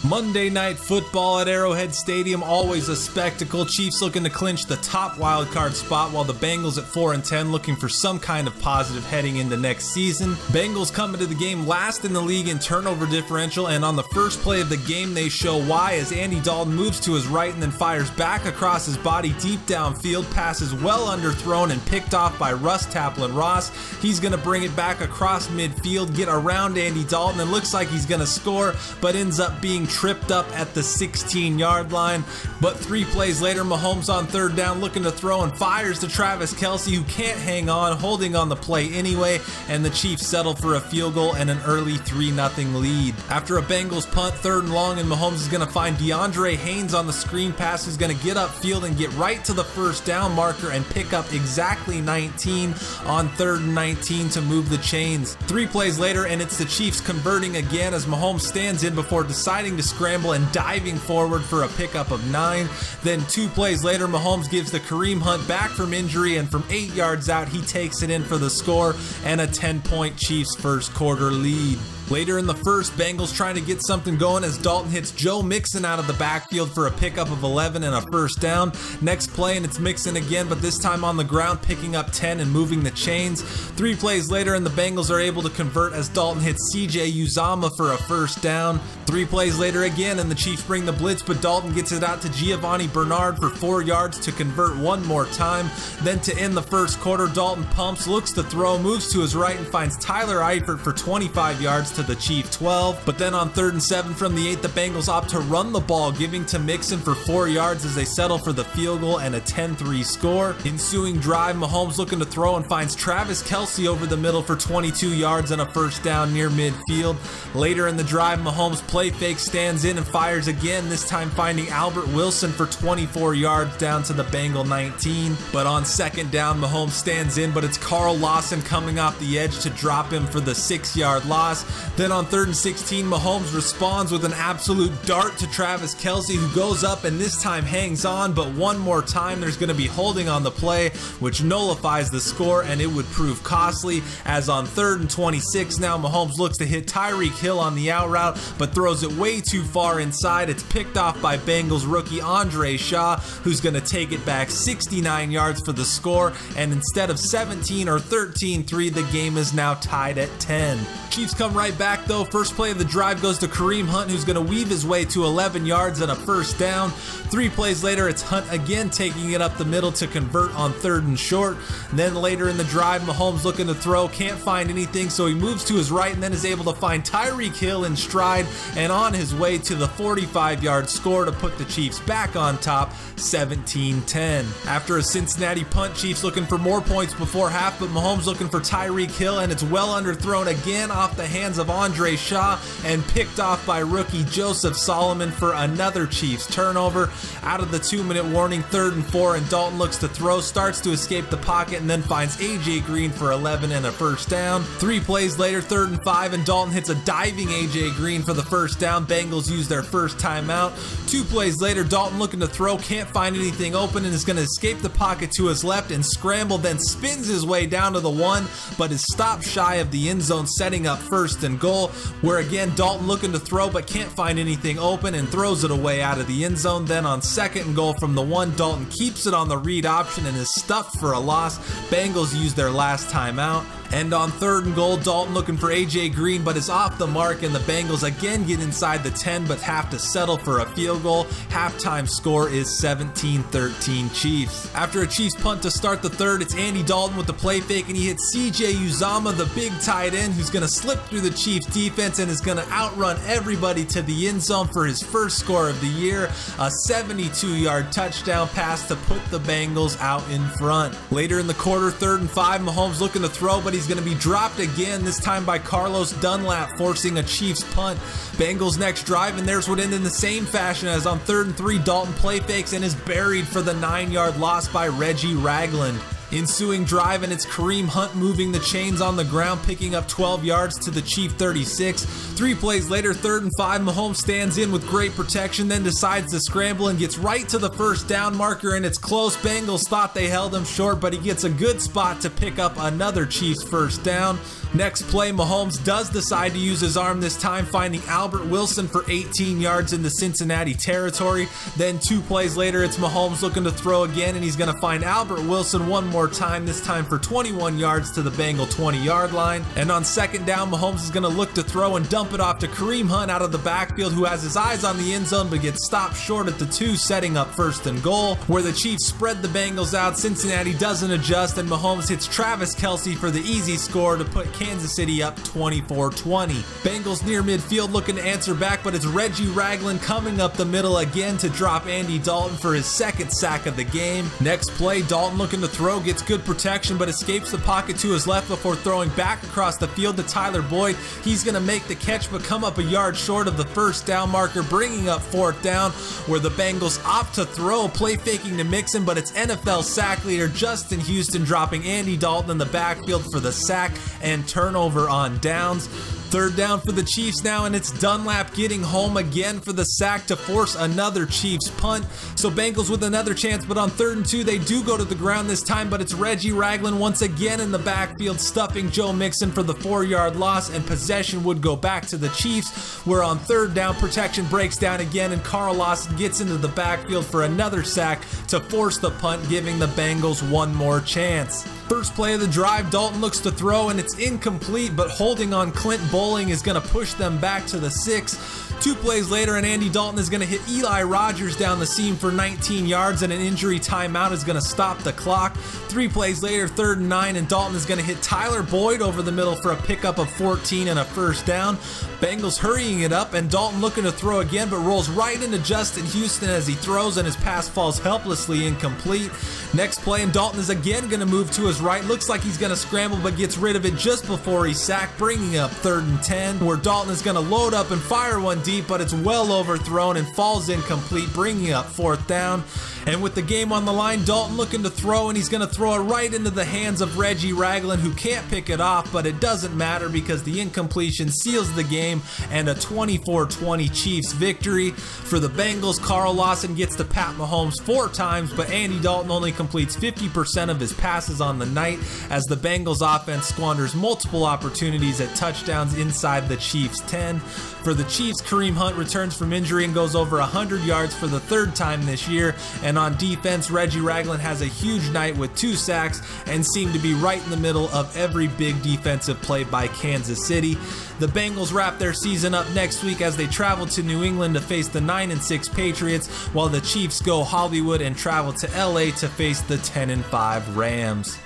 Monday Night Football at Arrowhead Stadium, always a spectacle. Chiefs looking to clinch the top wildcard spot, while the Bengals at 4-10 looking for some kind of positive heading into next season. Bengals coming to the game last in the league in turnover differential, and on the first play of the game they show why, as Andy Dalton moves to his right and then fires back across his body deep downfield. Passes well underthrown and picked off by Russ Taplin-Ross. He's going to bring it back across midfield, get around Andy Dalton, and looks like he's going to score, but ends up being tripped up at the 16-yard line. But 3 plays later, Mahomes on third down looking to throw and fires to Travis Kelce, who can't hang on, holding on the play anyway, and the Chiefs settle for a field goal and an early 3-0 lead. After a Bengals punt, 3rd and long, and Mahomes is going to find DeAndre Haynes on the screen pass, who's going to get upfield and get right to the first down marker and pick up exactly 19 on 3rd and 19 to move the chains. 3 plays later, and it's the Chiefs converting again as Mahomes stands in before deciding to scramble and diving forward for a pickup of 9. Then 2 plays later, Mahomes gives the Kareem Hunt back from injury, and from 8 yards out, he takes it in for the score and a 10-point Chiefs first quarter lead. Later in the first, Bengals trying to get something going as Dalton hits Joe Mixon out of the backfield for a pickup of 11 and a first down. Next play, and it's Mixon again, but this time on the ground, picking up 10 and moving the chains. 3 plays later, and the Bengals are able to convert as Dalton hits CJ Uzomah for a first down. 3 plays later again, and the Chiefs bring the blitz, but Dalton gets it out to Giovanni Bernard for 4 yards to convert one more time. Then to end the first quarter, Dalton pumps, looks to throw, moves to his right, and finds Tyler Eifert for 25 yards to the Chief 12. But then on 3rd and 7 from the 8, the Bengals opt to run the ball, giving to Mixon for 4 yards as they settle for the field goal and a 10-3 score. Ensuing drive, Mahomes looking to throw and finds Travis Kelce over the middle for 22 yards and a first down near midfield. Later in the drive, Mahomes play fake, stands in and fires again, this time finding Albert Wilson for 24 yards down to the Bengal 19. But on 2nd down, Mahomes stands in, but it's Carl Lawson coming off the edge to drop him for the 6-yard loss. Then on 3rd and 16, Mahomes responds with an absolute dart to Travis Kelce, who goes up and this time hangs on, but one more time there's going to be holding on the play, which nullifies the score, and it would prove costly, as on 3rd and 26 now, Mahomes looks to hit Tyreek Hill on the out route, but throws it way too far inside. It's picked off by Bengals rookie Andre Shaw, who's going to take it back 69 yards for the score, and instead of 17 or 13-3, the game is now tied at 10. Chiefs come right back though. First play of the drive goes to Kareem Hunt, who's going to weave his way to 11 yards and a first down. 3 plays later, it's Hunt again taking it up the middle to convert on 3rd and short. And then later in the drive, Mahomes looking to throw, can't find anything, so he moves to his right and then is able to find Tyreek Hill in stride and on his way to the 45-yard score to put the Chiefs back on top, 17-10. After a Cincinnati punt, Chiefs looking for more points before half, but Mahomes looking for Tyreek Hill, and it's well underthrown again off the hands of Andre Shaw and picked off by rookie Joseph Solomon for another Chiefs turnover. Out of the 2-minute warning, 3rd and 4, and Dalton looks to throw, starts to escape the pocket, and then finds AJ Green for 11 and a first down. 3 plays later, 3rd and 5, and Dalton hits a diving AJ Green for the first down. Bengals use their first timeout. 2 plays later, Dalton looking to throw, can't find anything open, and is going to escape the pocket to his left and scramble, then spins his way down to the 1, but is stopped shy of the end zone, setting up 1st and goal, where again Dalton looking to throw but can't find anything open and throws it away out of the end zone. Then on 2nd and goal from the 1, Dalton keeps it on the read option and is stuffed for a loss. Bengals use their last timeout. And on 3rd and goal, Dalton looking for AJ Green, but is off the mark, and the Bengals again get inside the 10 but have to settle for a field goal. Halftime score is 17-13 Chiefs. After a Chiefs punt to start the 3rd, it's Andy Dalton with the play fake, and he hits CJ Uzomah, the big tight end, who's going to slip through the Chiefs defense and is going to outrun everybody to the end zone for his first score of the year, a 72-yard touchdown pass to put the Bengals out in front. Later in the quarter, 3rd and 5, Mahomes looking to throw, but he's going to be dropped again, this time by Carlos Dunlap, forcing a Chiefs punt. Bengals next drive, and there's what ended in the same fashion as on 3rd and 3, Dalton play fakes and is buried for the 9-yard loss by Reggie Ragland. ensuing drive, and it's Kareem Hunt moving the chains on the ground, picking up 12 yards to the Chief 36. 3 plays later, 3rd and 5, Mahomes stands in with great protection, then decides to scramble and gets right to the first down marker, and it's close. Bengals thought they held him short, but he gets a good spot to pick up another Chiefs first down. Next play, Mahomes does decide to use his arm this time, finding Albert Wilson for 18 yards into Cincinnati territory. Then 2 plays later, it's Mahomes looking to throw again, and he's going to find Albert Wilson one more time, this time for 21 yards to the Bengal 20-yard line. And on 2nd down, Mahomes is going to look to throw and dump it off to Kareem Hunt out of the backfield, who has his eyes on the end zone but gets stopped short at the 2, setting up 1st and goal. Where the Chiefs spread the Bengals out, Cincinnati doesn't adjust, and Mahomes hits Travis Kelce for the easy score to put Kansas City up 24-20. Bengals near midfield looking to answer back, but it's Reggie Ragland coming up the middle again to drop Andy Dalton for his 2nd sack of the game. Next play, Dalton looking to throw, gets good protection, but escapes the pocket to his left before throwing back across the field to Tyler Boyd. He's going to make the catch, but come up a yard short of the first down marker, bringing up 4th down, where the Bengals opt to throw, play faking to Mixon, but it's NFL sack leader Justin Houston dropping Andy Dalton in the backfield for the sack and turnover on downs. 3rd down for the Chiefs now, and it's Dunlap getting home again for the sack to force another Chiefs punt. So Bengals with another chance, but on 3rd and 2, they do go to the ground this time, but it's Reggie Ragland once again in the backfield, stuffing Joe Mixon for the 4-yard loss, and possession would go back to the Chiefs, where on 3rd down, protection breaks down again, and Carl Lawson gets into the backfield for another sack to force the punt, giving the Bengals one more chance. First play of the drive, Dalton looks to throw, and it's incomplete, but holding on Clint Bowling is going to push them back to the 6. 2 plays later, and Andy Dalton is going to hit Eli Rogers down the seam for 19 yards, and an injury timeout is going to stop the clock. 3 plays later, 3rd and 9, and Dalton is going to hit Tyler Boyd over the middle for a pickup of 14 and a first down. Bengals hurrying it up, and Dalton looking to throw again, but rolls right into Justin Houston as he throws, and his pass falls helplessly incomplete. Next play, and Dalton is again going to move to his right. Looks like he's going to scramble, but gets rid of it just before he's sacked, bringing up 3rd and 10, where Dalton is going to load up and fire one deep, but it's well overthrown and falls incomplete, bringing up 4th down. And with the game on the line, Dalton looking to throw, and he's going to throw it right into the hands of Reggie Ragland, who can't pick it off, but it doesn't matter because the incompletion seals the game and a 24-20 Chiefs victory. For the Bengals, Carl Lawson gets to Pat Mahomes 4 times, but Andy Dalton only completes 50% of his passes on the night as the Bengals offense squanders multiple opportunities at touchdowns inside the Chiefs' 10. For the Chiefs, Kareem Hunt returns from injury and goes over 100 yards for the 3rd time this year. And on defense, Reggie Ragland has a huge night with 2 sacks and seemed to be right in the middle of every big defensive play by Kansas City. The Bengals wrap their season up next week as they travel to New England to face the 9-6 Patriots, while the Chiefs go Hollywood and travel to LA to face the 10-5 Rams.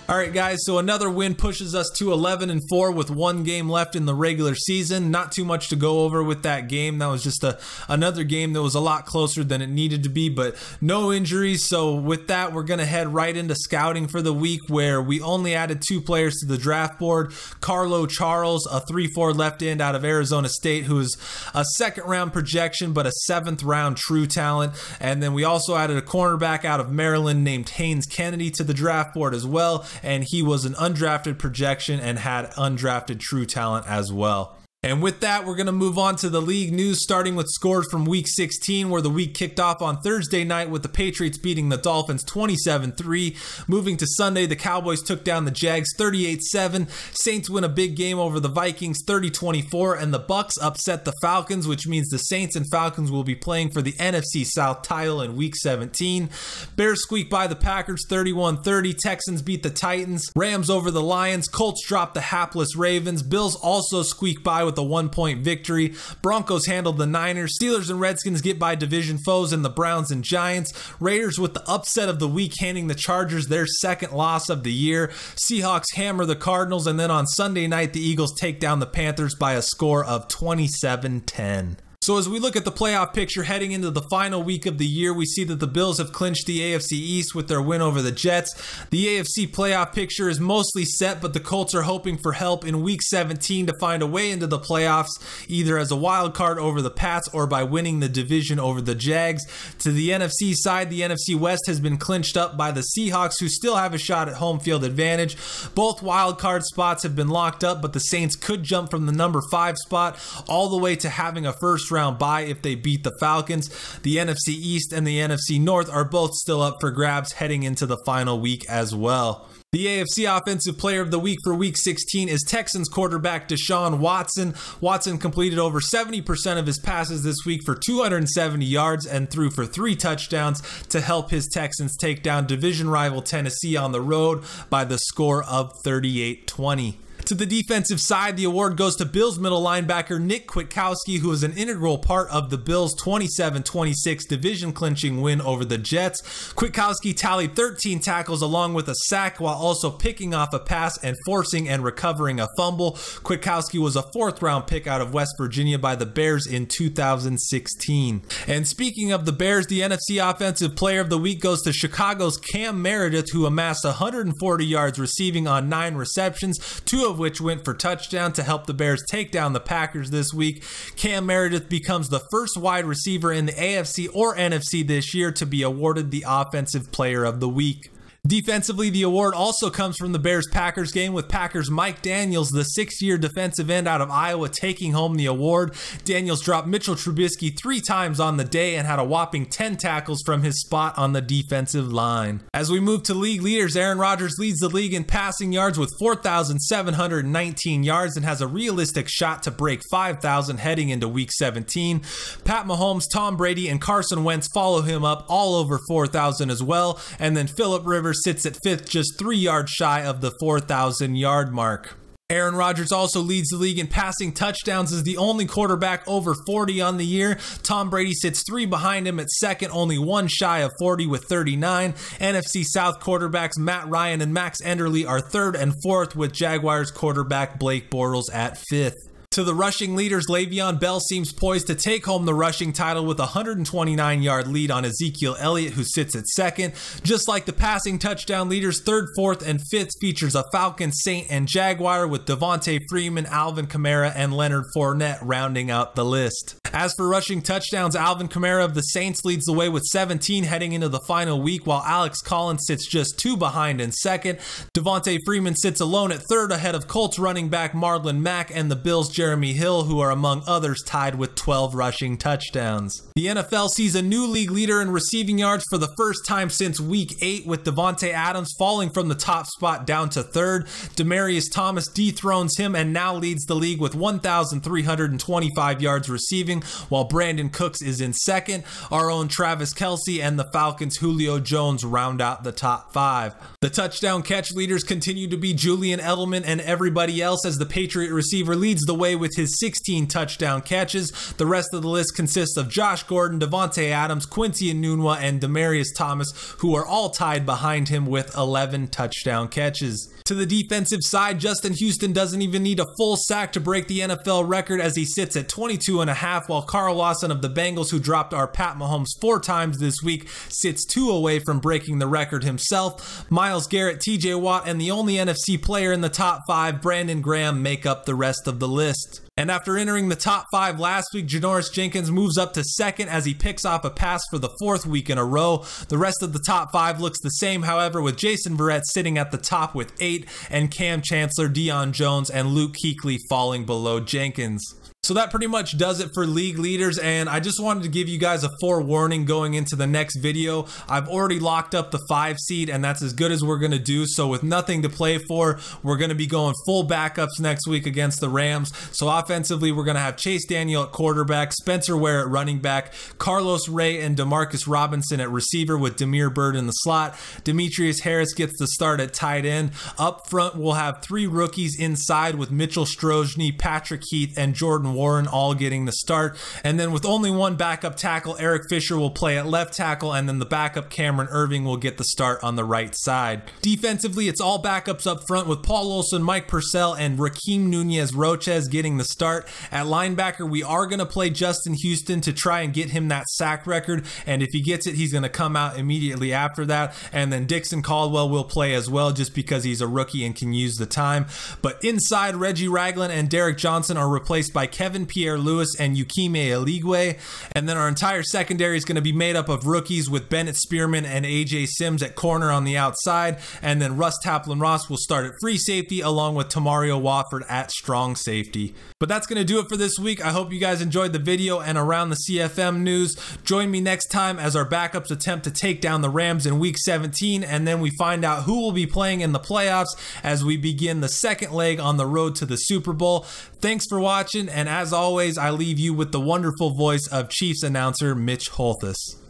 Alright guys, so another win pushes us to 11-4 with 1 game left in the regular season. Not too much to go over with that game. That was just another game that was a lot closer than it needed to be, but no injuries. So with that, we're going to head right into scouting for the week, where we only added 2 players to the draft board. Carlo Charles, a 3-4 left end out of Arizona State, who is a 2nd round projection, but a 7th round true talent. And then we also added a cornerback out of Maryland named Haynes Kennedy to the draft board as well. And he was an undrafted projection and had undrafted true talent as well. And with that, we're going to move on to the league news, starting with scores from Week 16, where the week kicked off on Thursday night with the Patriots beating the Dolphins 27-3. Moving to Sunday, the Cowboys took down the Jags 38-7. Saints win a big game over the Vikings 30-24, and the Bucs upset the Falcons, which means the Saints and Falcons will be playing for the NFC South title in Week 17. Bears squeak by the Packers 31-30. Texans beat the Titans. Rams over the Lions. Colts drop the hapless Ravens. Bills also squeak by with a 1-point victory. Broncos handled the Niners. Steelers and Redskins get by division foes in the Browns and Giants. Raiders with the upset of the week, handing the Chargers their 2nd loss of the year. Seahawks hammer the Cardinals, and then on Sunday night, the Eagles take down the Panthers by a score of 27-10. So as we look at the playoff picture heading into the final week of the year, we see that the Bills have clinched the AFC East with their win over the Jets. The AFC playoff picture is mostly set, but the Colts are hoping for help in week 17 to find a way into the playoffs, either as a wild card over the Pats or by winning the division over the Jags. To the NFC side, the NFC West has been clinched up by the Seahawks, who still have a shot at home field advantage. Both wild card spots have been locked up, but the Saints could jump from the number 5 spot all the way to having a first round bye if they beat the Falcons. The NFC East and the NFC North are both still up for grabs heading into the final week as well. The AFC Offensive Player of the Week for Week 16 is Texans quarterback Deshaun Watson. Watson completed over 70% of his passes this week for 270 yards and threw for 3 touchdowns to help his Texans take down division rival Tennessee on the road by the score of 38-20. To the defensive side, the award goes to Bills middle linebacker Nick Kwiatkowski, who was an integral part of the Bills' 27-26 division-clinching win over the Jets. Kwiatkowski tallied 13 tackles along with a sack while also picking off a pass and forcing and recovering a fumble. Kwiatkowski was a 4th-round pick out of West Virginia by the Bears in 2016. And speaking of the Bears, the NFC Offensive Player of the Week goes to Chicago's Cam Meredith, who amassed 140 yards receiving on 9 receptions, 2 of which went for touchdown to help the Bears take down the Packers this week. Cam Meredith becomes the first wide receiver in the AFC or NFC this year to be awarded the Offensive Player of the Week. Defensively, the award also comes from the Bears-Packers game, with Packers Mike Daniels, the 6-year defensive end out of Iowa, taking home the award. Daniels dropped Mitchell Trubisky 3 times on the day and had a whopping 10 tackles from his spot on the defensive line. As we move to league leaders, Aaron Rodgers leads the league in passing yards with 4,719 yards and has a realistic shot to break 5,000 heading into Week 17. Pat Mahomes, Tom Brady, and Carson Wentz follow him up all over 4,000 as well, and then Phillip Rivers sits at 5th, just 3 yards shy of the 4,000 yard mark. Aaron Rodgers also leads the league in passing touchdowns as the only quarterback over 40 on the year. Tom Brady sits 3 behind him at 2nd, only 1 shy of 40 with 39. NFC South quarterbacks Matt Ryan and Max Enderle are 3rd and 4th, with Jaguars quarterback Blake Bortles at 5th. To the rushing leaders, Le'Veon Bell seems poised to take home the rushing title with a 129-yard lead on Ezekiel Elliott, who sits at 2nd. Just like the passing touchdown leaders, 3rd, 4th, and 5th features a Falcon, Saint, and Jaguar, with Devontae Freeman, Alvin Kamara, and Leonard Fournette rounding out the list. As for rushing touchdowns, Alvin Kamara of the Saints leads the way with 17 heading into the final week, while Alex Collins sits just 2 behind in 2nd. Devontae Freeman sits alone at 3rd ahead of Colts running back Marlon Mack and the Bills' Jeremy Hill, who are among others tied with 12 rushing touchdowns. The NFL sees a new league leader in receiving yards for the first time since Week 8, with Devontae Adams falling from the top spot down to 3rd. Demaryius Thomas dethrones him and now leads the league with 1,325 yards receiving, while Brandon Cooks is in 2nd. Our own Travis Kelce and the Falcons' Julio Jones round out the top 5. The touchdown catch leaders continue to be Julian Edelman and everybody else, as the Patriot receiver leads the way with his 16 touchdown catches. The rest of the list consists of Josh Gordon, Devontae Adams, Quincy Enunwa, and Demaryius Thomas, who are all tied behind him with 11 touchdown catches. To the defensive side, Justin Houston doesn't even need a full sack to break the NFL record, as he sits at 22.5, while Carl Lawson of the Bengals, who dropped our Pat Mahomes 4 times this week, sits 2 away from breaking the record himself. Myles Garrett, TJ Watt, and the only NFC player in the top 5, Brandon Graham, make up the rest of the list. And after entering the top 5 last week, Janoris Jenkins moves up to 2nd as he picks off a pass for the 4th week in a row. The rest of the top 5 looks the same, however, with Jason Verrett sitting at the top with 8, and Cam Chancellor, Deion Jones, and Luke Kuechly falling below Jenkins. So that pretty much does it for league leaders, and I just wanted to give you guys a forewarning going into the next video. I've already locked up the 5 seed, and that's as good as we're going to do. So with nothing to play for, we're going to be going full backups next week against the Rams. So offensively, we're going to have Chase Daniel at quarterback, Spencer Ware at running back, Carlos Ray and Demarcus Robinson at receiver with Damiere Byrd in the slot. Demetrius Harris gets the start at tight end. Up front, we'll have 3 rookies inside with Mitchell Strojny, Patrick Heath, and Jordan and Warren all getting the start. And then with only one backup tackle, Eric Fisher will play at left tackle, and then the backup Cameron Irving will get the start on the right side. Defensively, it's all backups up front with Paul Olsen, Mike Purcell, and Raheem Nunez-Roches getting the start. At linebacker, we are going to play Justin Houston to try and get him that sack record, and if he gets it, he's going to come out immediately after that. And then Dixon Caldwell will play as well just because he's a rookie and can use the time. But inside, Reggie Ragland and Derek Johnson are replaced by Kevin Pierre-Louis and Yukime Eligwe. And then our entire secondary is going to be made up of rookies with Bennett Spearman and AJ Sims at corner on the outside. And then Russ Taplin-Ross will start at free safety along with Tamario Wofford at strong safety. But that's going to do it for this week. I hope you guys enjoyed the video and around the CFM news. Join me next time as our backups attempt to take down the Rams in week 17, and then we find out who will be playing in the playoffs as we begin the second leg on the road to the Super Bowl. Thanks for watching, and as always, I leave you with the wonderful voice of Chiefs announcer Mitch Holthus.